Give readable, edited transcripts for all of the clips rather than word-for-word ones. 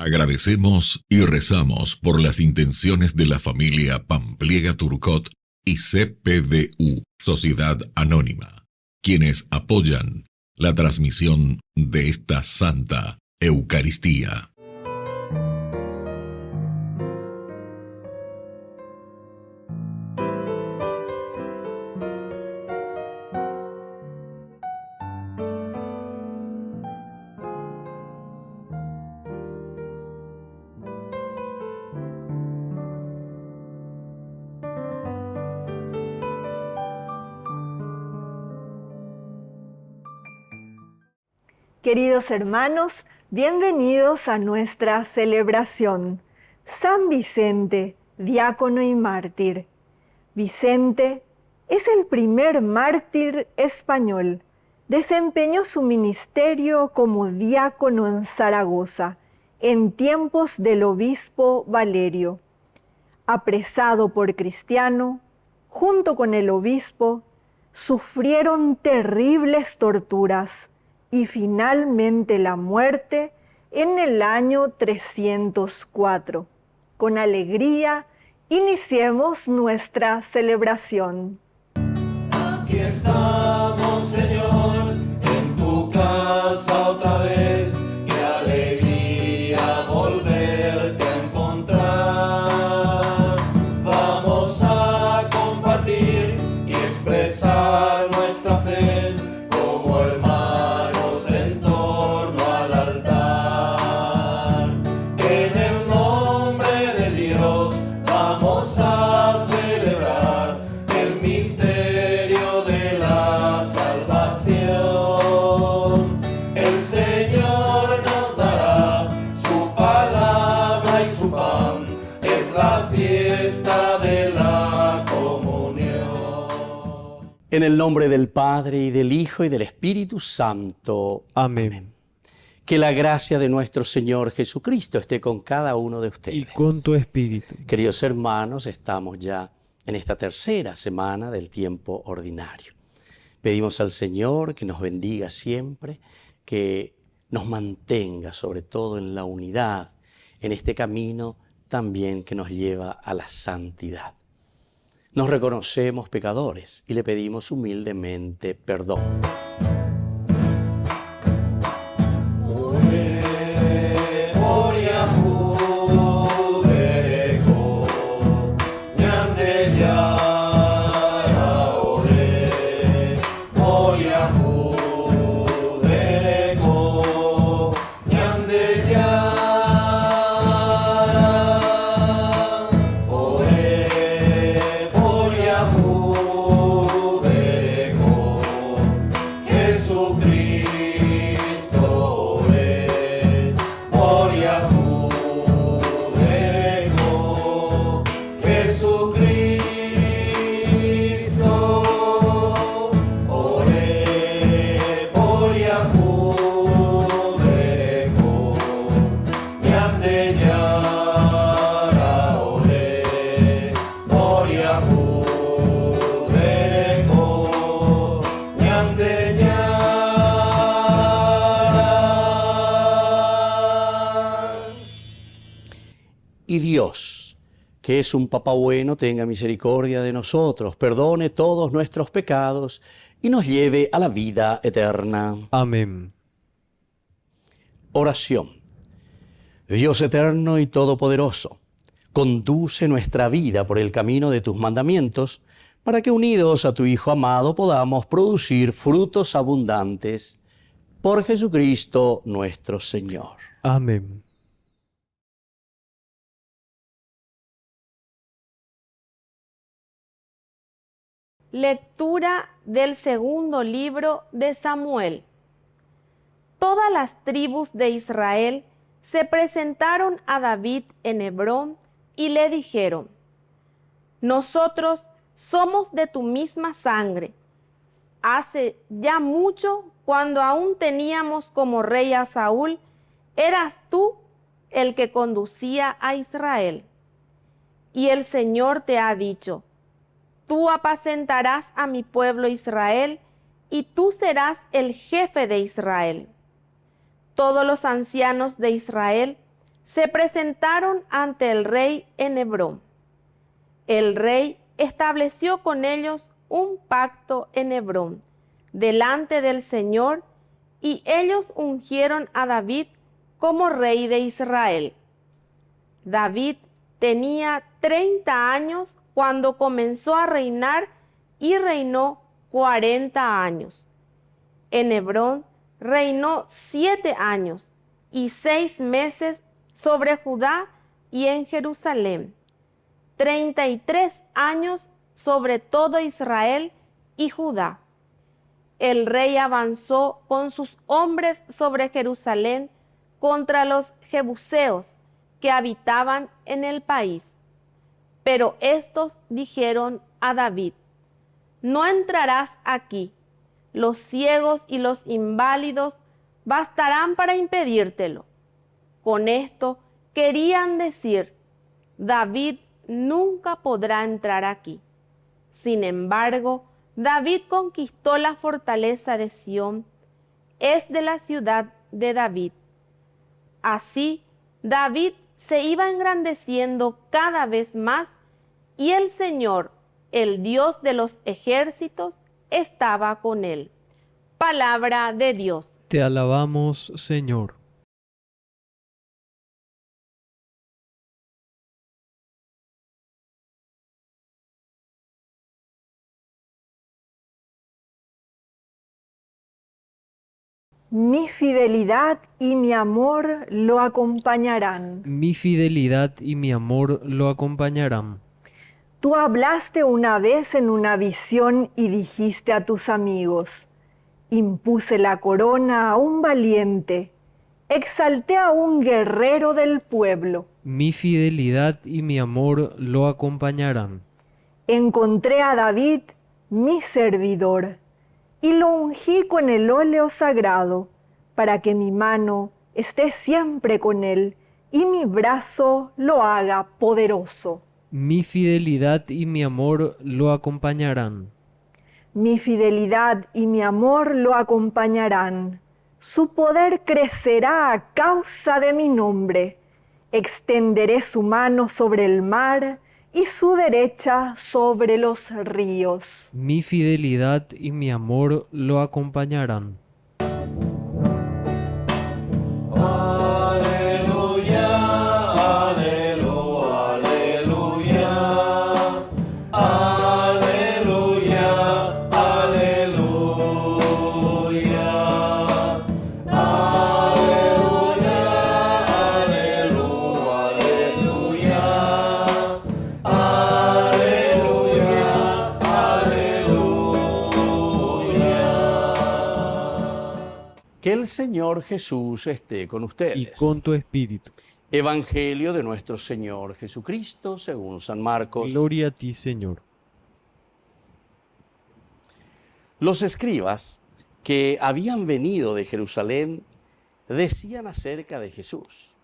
Agradecemos y rezamos por las intenciones de la familia Pampliega Turcot y CPDU, Sociedad Anónima, quienes apoyan la transmisión de esta Santa Eucaristía. Queridos hermanos, bienvenidos a nuestra celebración. San Vicente, diácono y mártir. Vicente es el primer mártir español. Desempeñó su ministerio como diácono en Zaragoza, en tiempos del obispo Valerio. Apresado por Cristiano, junto con el obispo, sufrieron terribles torturas y finalmente la muerte en el año 304. Con alegría, iniciemos nuestra celebración. Aquí estamos, Señor, en tu casa otra vez. Qué alegría volverte a encontrar. Vamos a compartir y expresar nuestra fe como hermanos en torno al altar. En el nombre de Dios vamos a celebrar el misterio de la salvación. El Señor nos dará su palabra y su pan. Es la fiesta de la comunión. En el nombre del Padre, y del Hijo, y del Espíritu Santo. Amén. Que la gracia de nuestro Señor Jesucristo esté con cada uno de ustedes. Y con tu espíritu. Queridos hermanos, estamos ya en esta tercera semana del tiempo ordinario. Pedimos al Señor que nos bendiga siempre, que nos mantenga sobre todo en la unidad, en este camino también que nos lleva a la santidad. Nos reconocemos pecadores y le pedimos humildemente perdón. Y Dios, que es un Papá bueno, tenga misericordia de nosotros, perdone todos nuestros pecados y nos lleve a la vida eterna. Amén. Oración. Dios eterno y todopoderoso, conduce nuestra vida por el camino de tus mandamientos, para que unidos a tu Hijo amado podamos producir frutos abundantes. Por Jesucristo nuestro Señor. Amén. Lectura del segundo libro de Samuel. Todas las tribus de Israel se presentaron a David en Hebrón y le dijeron: Nosotros somos de tu misma sangre. Hace ya mucho, cuando aún teníamos como rey a Saúl, eras tú el que conducía a Israel. Y el Señor te ha dicho: Tú apacentarás a mi pueblo Israel, y tú serás el jefe de Israel. Todos los ancianos de Israel se presentaron ante el rey en Hebrón. El rey estableció con ellos un pacto en Hebrón, delante del Señor, y ellos ungieron a David como rey de Israel. David tenía 30 años cuando comenzó a reinar y reinó 40 años. En Hebrón reinó 7 años y 6 meses sobre Judá y en Jerusalén, 33 años sobre todo Israel y Judá. El rey avanzó con sus hombres sobre Jerusalén contra los jebuseos que habitaban en el país. Pero estos dijeron a David: no entrarás aquí, los ciegos y los inválidos bastarán para impedírtelo. Con esto querían decir: David nunca podrá entrar aquí. Sin embargo, David conquistó la fortaleza de Sión, es de la ciudad de David. Así, David se iba engrandeciendo cada vez más y el Señor, el Dios de los ejércitos, estaba con él. Palabra de Dios. Te alabamos, Señor. Mi fidelidad y mi amor lo acompañarán. Mi fidelidad y mi amor lo acompañarán. Tú hablaste una vez en una visión y dijiste a tus amigos: impuse la corona a un valiente, exalté a un guerrero del pueblo. Mi fidelidad y mi amor lo acompañarán. Encontré a David, mi servidor, y lo ungí con el óleo sagrado, para que mi mano esté siempre con él y mi brazo lo haga poderoso. Mi fidelidad y mi amor lo acompañarán. Mi fidelidad y mi amor lo acompañarán. Su poder crecerá a causa de mi nombre. Extenderé su mano sobre el mar y su derecha sobre los ríos. Mi fidelidad y mi amor lo acompañarán. Aleluya, aleluya, aleluya, aleluya, aleluya, aleluya, aleluya, aleluya. Que el Señor Jesús esté con ustedes. Y con tu espíritu. Evangelio de nuestro Señor Jesucristo según San Marcos. Gloria a ti, Señor. Los escribas que habían venido de Jerusalén decían acerca de Jesús: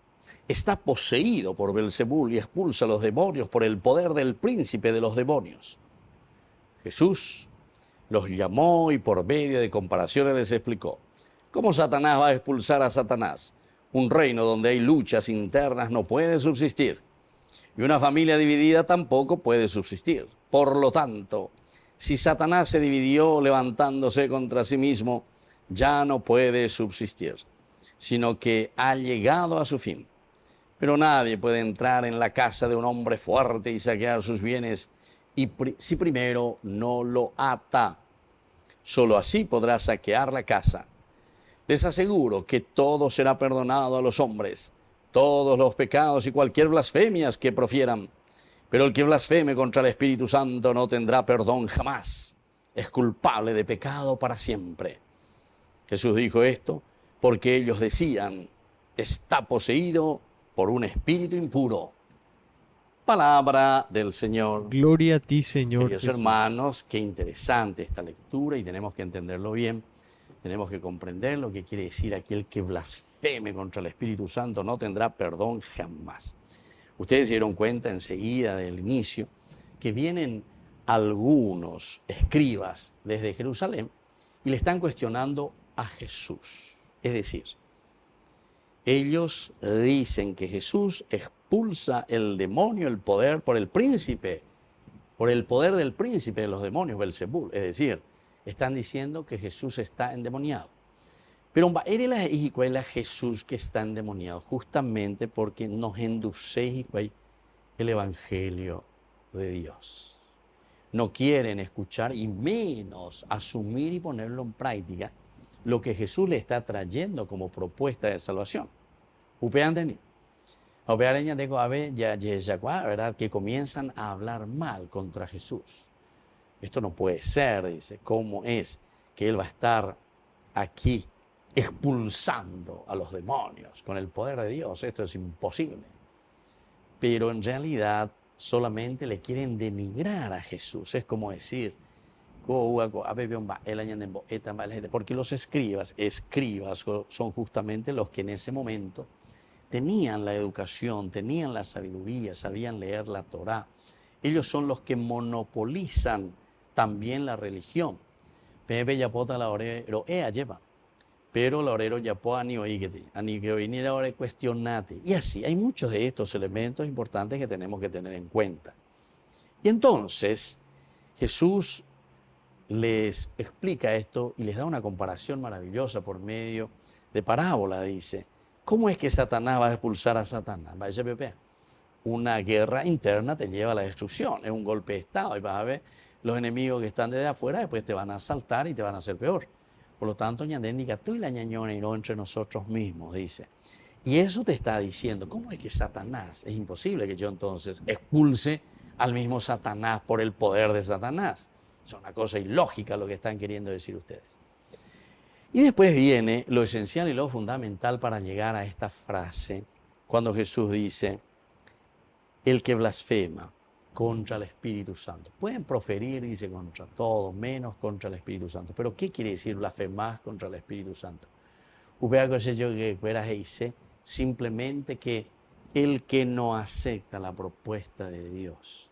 está poseído por Belzebul y expulsa a los demonios por el poder del príncipe de los demonios. Jesús los llamó y por medio de comparaciones les explicó: ¿cómo Satanás va a expulsar a Satanás? Un reino donde hay luchas internas no puede subsistir, y una familia dividida tampoco puede subsistir. Por lo tanto, si Satanás se dividió levantándose contra sí mismo, ya no puede subsistir, sino que ha llegado a su fin. Pero nadie puede entrar en la casa de un hombre fuerte y saquear sus bienes si primero no lo ata. Solo así podrá saquear la casa. Les aseguro que todo será perdonado a los hombres, todos los pecados y cualquier blasfemias que profieran. Pero el que blasfeme contra el Espíritu Santo no tendrá perdón jamás. Es culpable de pecado para siempre. Jesús dijo esto porque ellos decían: está poseído por un espíritu impuro. Palabra del Señor. Gloria a ti, Señor Queridos Jesús. hermanos, qué interesante esta lectura y tenemos que entenderlo bien. Tenemos que comprender lo que quiere decir: aquel que blasfeme contra el Espíritu Santo no tendrá perdón jamás. Ustedes se dieron cuenta enseguida del inicio que vienen algunos escribas desde Jerusalén y le están cuestionando a Jesús. Es decir, Ellos dicen que Jesús expulsa el demonio, el poder, por el príncipe, por el poder del príncipe de los demonios, Belzebul. Es decir, están diciendo que Jesús está endemoniado. Pero era Jesús que está endemoniado, justamente porque nos induce el Evangelio de Dios. No quieren escuchar y menos asumir y ponerlo en práctica lo que Jesús le está trayendo como propuesta de salvación. ¿Verdad? Que comienzan a hablar mal contra Jesús. Esto no puede ser, dice. ¿Cómo es que Él va a estar aquí expulsando a los demonios con el poder de Dios? Esto es imposible. Pero en realidad solamente le quieren denigrar a Jesús. Es como decir, porque los escribas son justamente los que en ese momento tenían la educación, tenían la sabiduría, sabían leer la Torá. Ellos son los que monopolizan también la religión. Pero la orero ya puede ni la hora cuestionate. Y así, hay muchos de estos elementos importantes que tenemos que tener en cuenta. Y entonces, Jesús les explica esto y les da una comparación maravillosa por medio de parábola. Dice, ¿cómo es que Satanás va a expulsar a Satanás? Una guerra interna te lleva a la destrucción, es un golpe de Estado y vas a ver los enemigos que están desde afuera, después te van a asaltar y te van a hacer peor. Por lo tanto, tú y la ñañona irán entre nosotros mismos, dice. Y eso te está diciendo, ¿cómo es que Satanás? Es imposible que yo entonces expulse al mismo Satanás por el poder de Satanás. Es una cosa ilógica lo que están queriendo decir ustedes. Y después viene lo esencial y lo fundamental para llegar a esta frase, cuando Jesús dice, el que blasfema contra el Espíritu Santo. Pueden proferir, dice, contra todo, menos contra el Espíritu Santo. Pero ¿qué quiere decir blasfemar contra el Espíritu Santo? Simplemente que el que no acepta la propuesta de Dios.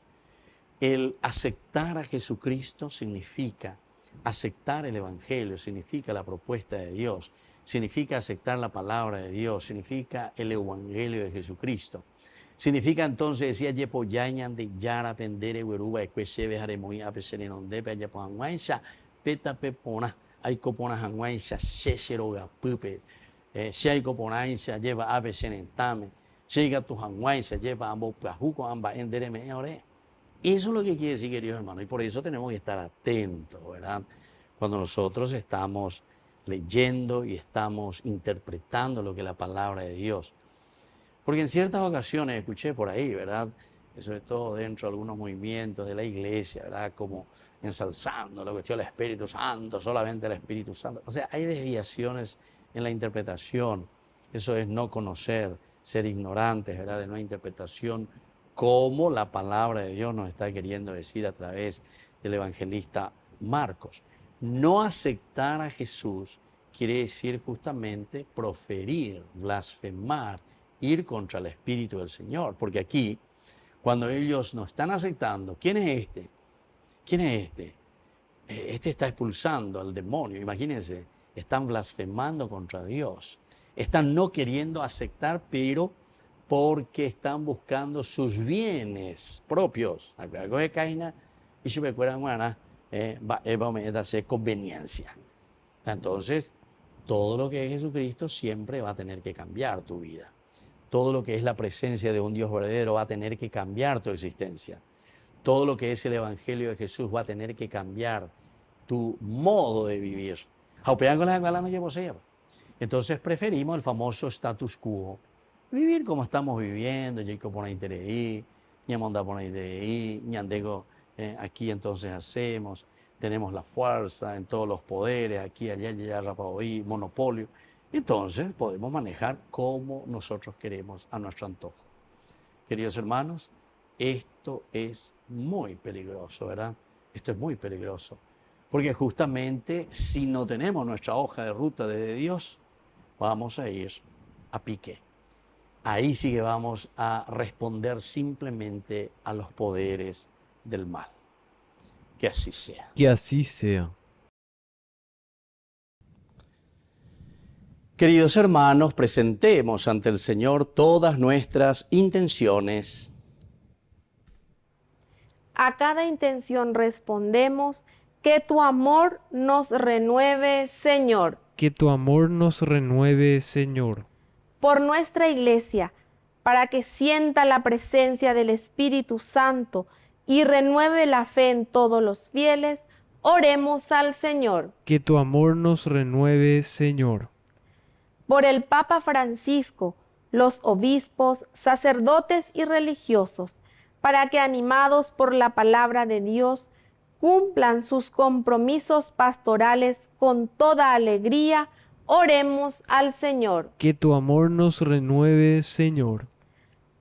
El aceptar a Jesucristo significa aceptar el Evangelio, significa la propuesta de Dios, significa aceptar la palabra de Dios, significa el Evangelio de Jesucristo. Significa entonces, decía Yepo Yañan de Yara Pendere Weruba, Equesebe Jaremoy, Apeserenonde, Peyapo Hanguaisha, Peta Pepona, Aikopona Hanguaisha, Seseroga Pupe, Shaikoponaisha, lleva Apesenentame, Shega tu Hanguaisha, lleva Ambo Plajuco, Amba Endereme Ore. Eso es lo que quiere decir, queridos hermanos, y por eso tenemos que estar atentos, ¿verdad? Cuando nosotros estamos leyendo y estamos interpretando lo que es la palabra de Dios. Porque en ciertas ocasiones escuché por ahí, ¿verdad? Sobre todo dentro de algunos movimientos de la iglesia, ¿verdad? Como ensalzando la cuestión del Espíritu Santo, solamente el Espíritu Santo. O sea, hay desviaciones en la interpretación. Eso es no conocer, ser ignorantes, ¿verdad? De una interpretación como la palabra de Dios nos está queriendo decir a través del evangelista Marcos. No aceptar a Jesús quiere decir justamente proferir, blasfemar, ir contra el Espíritu del Señor. Porque aquí, cuando ellos no están aceptando, ¿quién es este? ¿Quién es este? Este está expulsando al demonio. Imagínense, están blasfemando contra Dios. Están no queriendo aceptar, pero porque están buscando sus bienes propios. Algo de Caina y su conveniencia. Entonces, todo lo que es Jesucristo siempre va a tener que cambiar tu vida. Todo lo que es la presencia de un Dios verdadero va a tener que cambiar tu existencia. Todo lo que es el Evangelio de Jesús va a tener que cambiar tu modo de vivir. Entonces preferimos el famoso status quo. Vivir como estamos viviendo, aquí entonces hacemos, tenemos la fuerza en todos los poderes, aquí, allá, monopolio. Entonces podemos manejar como nosotros queremos a nuestro antojo. Queridos hermanos, esto es muy peligroso, ¿verdad? Esto es muy peligroso. Porque justamente si no tenemos nuestra hoja de ruta desde Dios, vamos a ir a pique. Ahí sí que vamos a responder simplemente a los poderes del mal. Que así sea. Que así sea. Queridos hermanos, presentemos ante el Señor todas nuestras intenciones. A cada intención respondemos: que tu amor nos renueve, Señor. Que tu amor nos renueve, Señor. Por nuestra Iglesia, para que sienta la presencia del Espíritu Santo y renueve la fe en todos los fieles, oremos al Señor. Que tu amor nos renueve, Señor. Por el Papa Francisco, los obispos, sacerdotes y religiosos, para que, animados por la palabra de Dios, cumplan sus compromisos pastorales con toda alegría, oremos al Señor. Que tu amor nos renueve, Señor.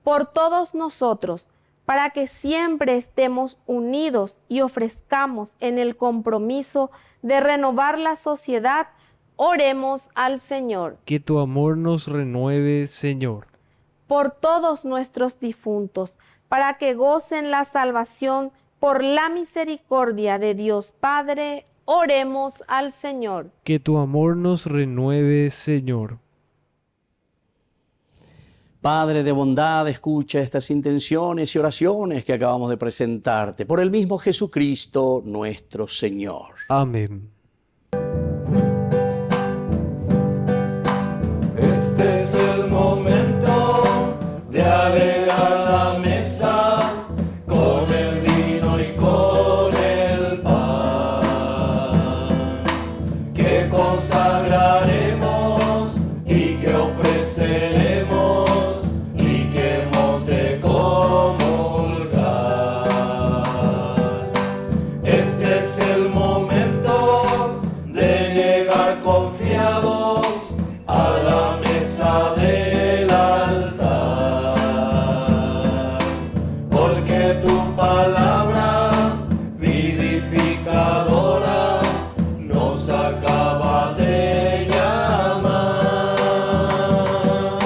Por todos nosotros, para que siempre estemos unidos y ofrezcamos en el compromiso de renovar la sociedad, oremos al Señor. Que tu amor nos renueve, Señor. Por todos nuestros difuntos, para que gocen la salvación por la misericordia de Dios Padre, oremos al Señor. Que tu amor nos renueve, Señor. Padre de bondad, escucha estas intenciones y oraciones que acabamos de presentarte por el mismo Jesucristo nuestro Señor. Amén. Este es el momento de alegrar la mesa con el vino y con el pan, que consagraremos y que ofreceremos y que hemos de comulgar. Este es el momento de llegar confiados a la mesa del altar, porque tu palabra vivificadora nos acaba de llamar.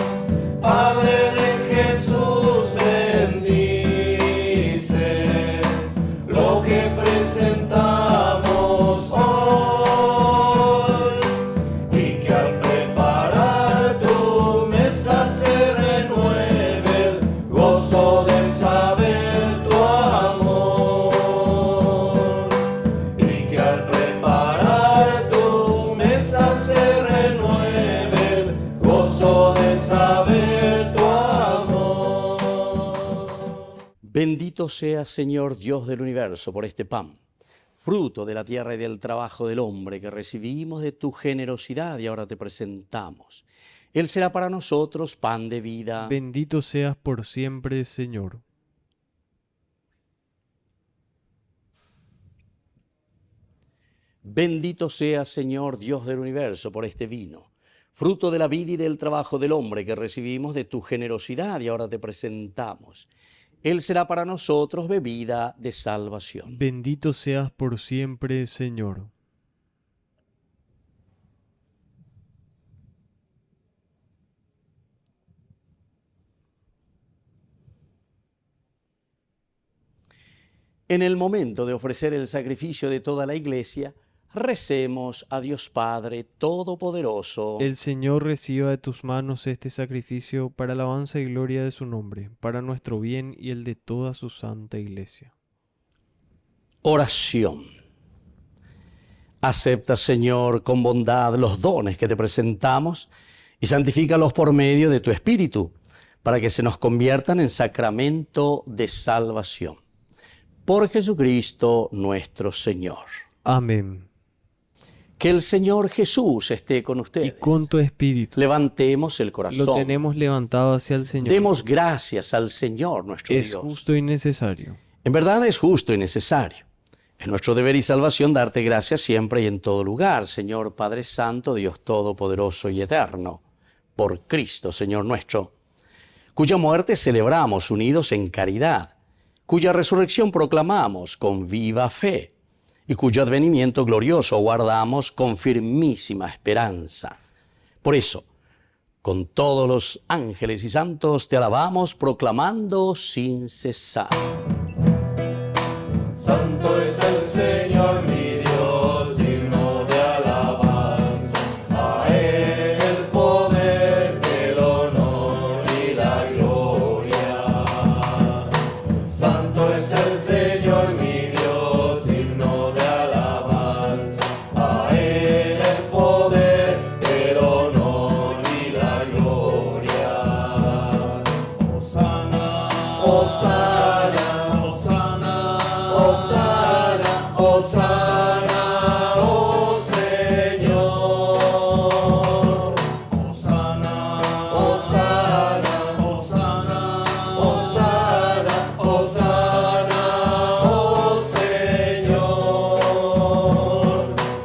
Padre de Jesús, bendice lo que presentamos hoy, y que al preparar tu mesa se renueve el gozo de saber tu amor, y que al preparar tu mesa se renueve el gozo de saber tu amor. Bendito seas, Señor Dios del universo, por este pan, fruto de la tierra y del trabajo del hombre que recibimos de tu generosidad y ahora te presentamos. Él será para nosotros pan de vida. Bendito seas por siempre, Señor. Bendito seas, Señor Dios del universo, por este vino, fruto de la vida y del trabajo del hombre que recibimos de tu generosidad y ahora te presentamos. Él será para nosotros bebida de salvación. Bendito seas por siempre, Señor. En el momento de ofrecer el sacrificio de toda la Iglesia, recemos a Dios Padre Todopoderoso. El Señor reciba de tus manos este sacrificio para alabanza y gloria de su nombre, para nuestro bien y el de toda su santa Iglesia. Oración. Acepta, Señor, con bondad los dones que te presentamos y santifícalos por medio de tu Espíritu, para que se nos conviertan en sacramento de salvación. Por Jesucristo nuestro Señor. Amén. Que el Señor Jesús esté con ustedes. Y con tu espíritu. Levantemos el corazón. Lo tenemos levantado hacia el Señor. Demos gracias al Señor nuestro Es Dios. justo y necesario. En verdad es justo y necesario. Es nuestro deber y salvación darte gracias siempre y en todo lugar, Señor Padre Santo, Dios Todopoderoso y Eterno, por Cristo, Señor nuestro, cuya muerte celebramos unidos en caridad, cuya resurrección proclamamos con viva fe y cuyo advenimiento glorioso guardamos con firmísima esperanza. Por eso, con todos los ángeles y santos te alabamos proclamando sin cesar. Santo es el Señor mi Dios, digno de alabanza. A Él el poder el Señor mi Dios, digno de alabanza. A Él el poder, el honor y la gloria. Hosana, Hosana, Hosana, Hosana, Hosana, oh Señor. Hosana, Hosana, Hosana, Hosana, Hosana, oh Señor.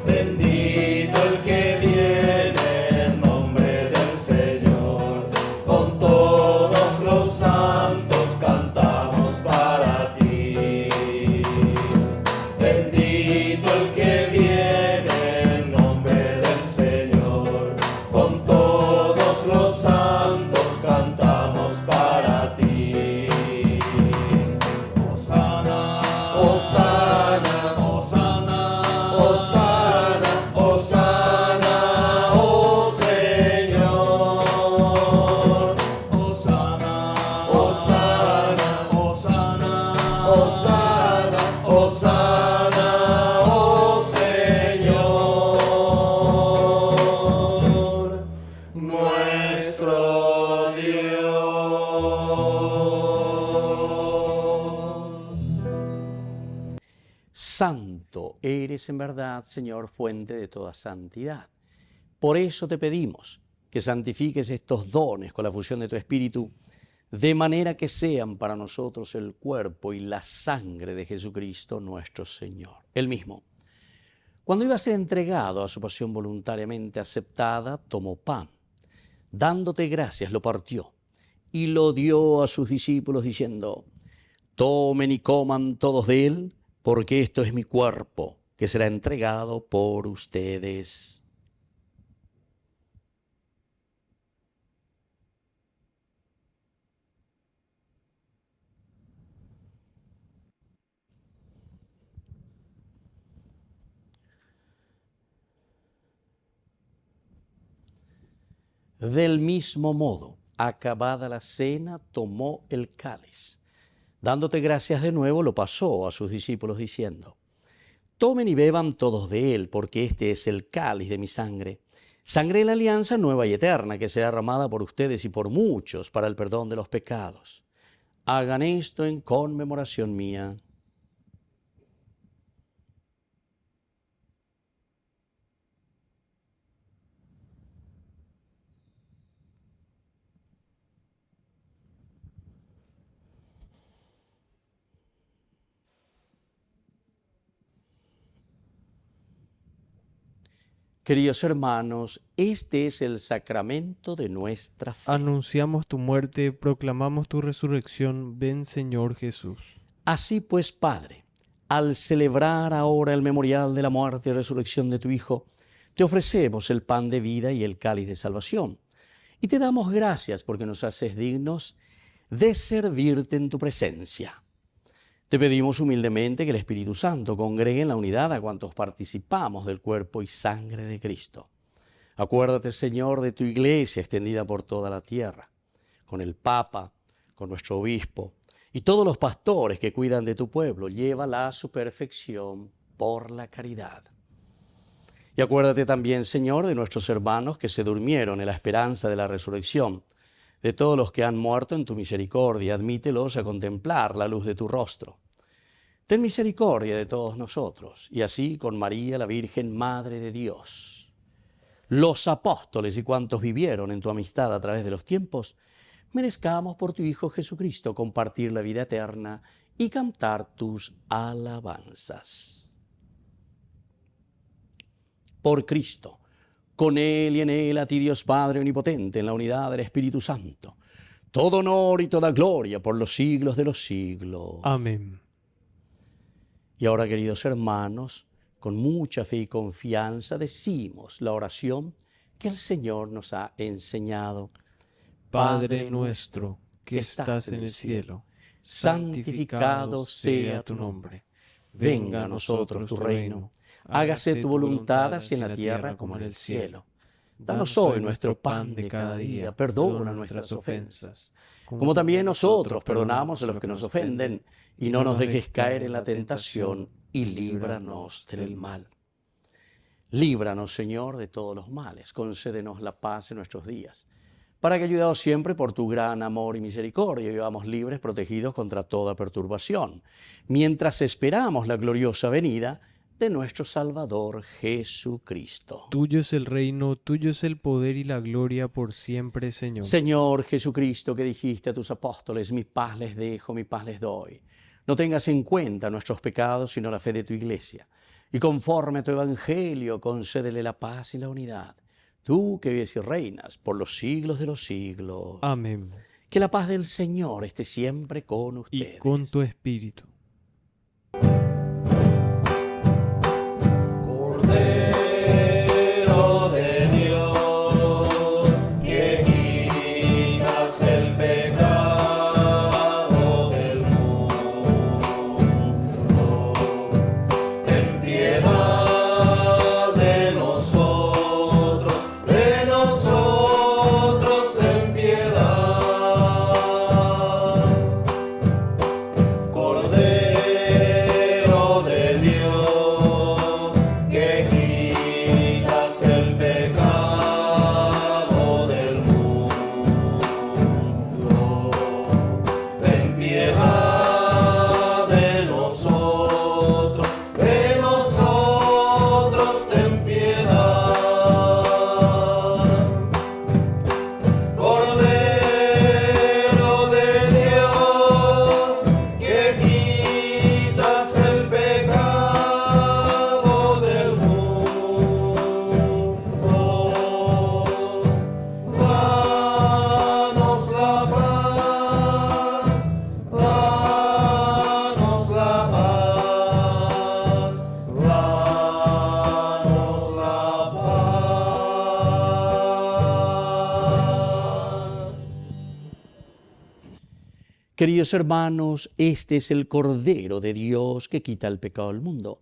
Bendito el que viene en nombre del Señor. Con todos los santos cantamos para ti. Bendito el que viene en nombre del Señor. Con todos los santos cantamos para ti. Hosana, Hosana, Hosana, Hosana, Hosana, oh Señor. Hosana, Hosana, Hosana, Hosana, Hosana, oh Señor, nuestro Dios. Santo eres en verdad, Señor, fuente de toda santidad. Por eso te pedimos que santifiques estos dones con la fusión de tu Espíritu, de manera que sean para nosotros el cuerpo y la sangre de Jesucristo nuestro Señor. Él mismo, cuando iba a ser entregado a su pasión voluntariamente aceptada, tomó pan. Dándote gracias, lo partió y lo dio a sus discípulos diciendo: tomen y coman todos de él, porque esto es mi cuerpo, que será entregado por ustedes. Del mismo modo, acabada la cena, tomó el cáliz. Dándote gracias de nuevo, lo pasó a sus discípulos diciendo: tomen y beban todos de él, porque este es el cáliz de mi sangre, sangre de la alianza nueva y eterna, que será derramada por ustedes y por muchos para el perdón de los pecados. Hagan esto en conmemoración mía. Queridos hermanos, este es el sacramento de nuestra fe. Anunciamos tu muerte, proclamamos tu resurrección. Ven, Señor Jesús. Así pues, Padre, al celebrar ahora el memorial de la muerte y resurrección de tu Hijo, te ofrecemos el pan de vida y el cáliz de salvación. Y te damos gracias porque nos haces dignos de servirte en tu presencia. Te pedimos humildemente que el Espíritu Santo congregue en la unidad a cuantos participamos del cuerpo y sangre de Cristo. Acuérdate, Señor, de tu iglesia extendida por toda la tierra, con el Papa, con nuestro obispo y todos los pastores que cuidan de tu pueblo. Llévala a su perfección por la caridad. Y acuérdate también, Señor, de nuestros hermanos que se durmieron en la esperanza de la resurrección, de todos los que han muerto en tu misericordia. Admítelos a contemplar la luz de tu rostro. Ten misericordia de todos nosotros, y así con María, la Virgen Madre de Dios, los apóstoles y cuantos vivieron en tu amistad a través de los tiempos, merezcamos por tu Hijo Jesucristo compartir la vida eterna y cantar tus alabanzas. Por Cristo, con Él y en Él, a ti Dios Padre Omnipotente, en la unidad del Espíritu Santo, todo honor y toda gloria por los siglos de los siglos. Amén. Y ahora, queridos hermanos, con mucha fe y confianza decimos la oración que el Señor nos ha enseñado. Padre nuestro, que estás en el cielo, santificado sea tu nombre. Venga a nosotros tu reino. Hágase tu voluntad así en la tierra como en el cielo. Danos hoy nuestro pan de cada día. Perdona nuestras ofensas, como también nosotros perdonamos a los que nos ofenden. Y no nos dejes caer en la tentación, y líbranos del mal. Líbranos, Señor, de todos los males. Concédenos la paz en nuestros días, para que, ayudados siempre por tu gran amor y misericordia, vivamos libres, protegidos contra toda perturbación, mientras esperamos la gloriosa venida de nuestro Salvador Jesucristo. Tuyo es el reino, tuyo es el poder y la gloria por siempre, Señor. Señor Jesucristo, que dijiste a tus apóstoles: mi paz les dejo, mi paz les doy. No tengas en cuenta nuestros pecados, sino la fe de tu Iglesia. Y conforme a tu evangelio, concédele la paz y la unidad. Tú que vives y reinas por los siglos de los siglos. Amén. Que la paz del Señor esté siempre con ustedes. Y con tu espíritu. Cordero de Dios, que quitas el pecado del mundo, ten piedad de nosotros, ten piedad. Cordero de Dios, que quitas el pecado del mundo, ten piedad de nosotros, ten piedad. Cordero de Dios, que quitas el pecado del mundo, danos la paz, danos la paz, danos la paz. Queridos hermanos, este es el Cordero de Dios que quita el pecado del mundo.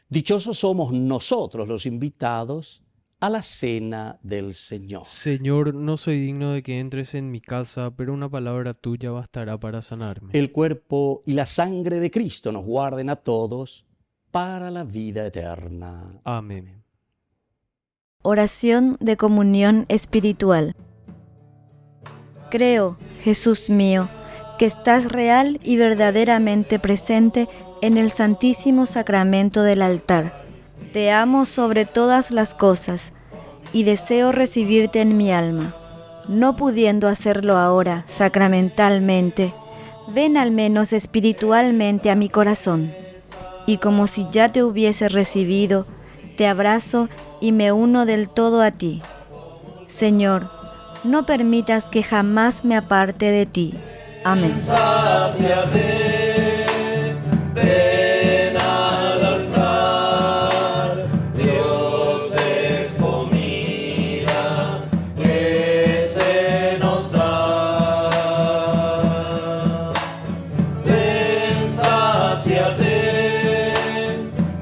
Dichosos somos nosotros los invitados a la cena del Señor. Señor, no soy digno de que entres en mi casa, pero una palabra tuya bastará para sanarme. El cuerpo y la sangre de Cristo nos guarden a todos para la vida eterna. Amén. Oración de comunión espiritual. Creo, Jesús mío, que estás real y verdaderamente presente en el Santísimo Sacramento del altar. Te amo sobre todas las cosas y deseo recibirte en mi alma. No pudiendo hacerlo ahora sacramentalmente, ven al menos espiritualmente a mi corazón. Y como si ya te hubiese recibido, te abrazo y me uno del todo a ti. Señor, no permitas que jamás me aparte de ti. Amén. Sáciate, ven al altar, Dios es comida que se nos da. Ven, sáciate,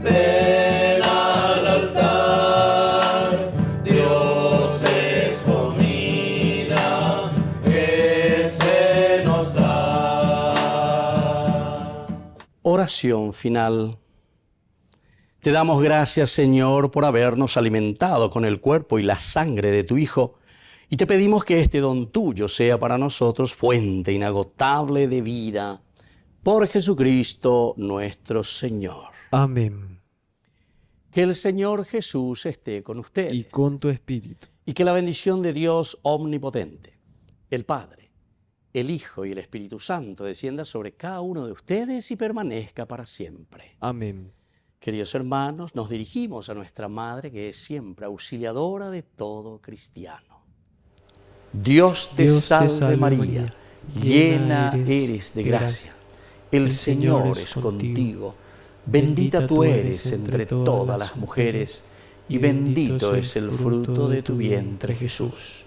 ven al altar, Dios es comida que se nos da. Oración final. Te damos gracias, Señor, por habernos alimentado con el cuerpo y la sangre de tu Hijo, y te pedimos que este don tuyo sea para nosotros fuente inagotable de vida. Por Jesucristo nuestro Señor. Amén. Que el Señor Jesús esté con ustedes. Y con tu espíritu. Y que la bendición de Dios omnipotente, el Padre, el Hijo y el Espíritu Santo descienda sobre cada uno de ustedes y permanezca para siempre. Amén. Queridos hermanos, nos dirigimos a nuestra Madre, que es siempre auxiliadora de todo cristiano. Dios te salve María, llena eres de gracia. El Señor es contigo. Bendita tú eres entre todas las mujeres, y bendito es el fruto de tu vientre, Jesús.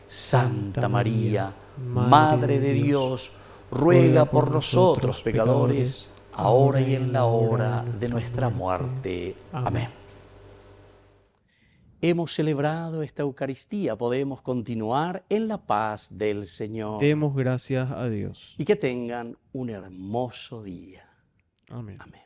Santa María, Madre de Dios, ruega por nosotros pecadores, ahora y en la hora de nuestra muerte. Amén. Hemos celebrado esta Eucaristía, podemos continuar en la paz del Señor. Demos gracias a Dios. Y que tengan un hermoso día. Amén. Amén.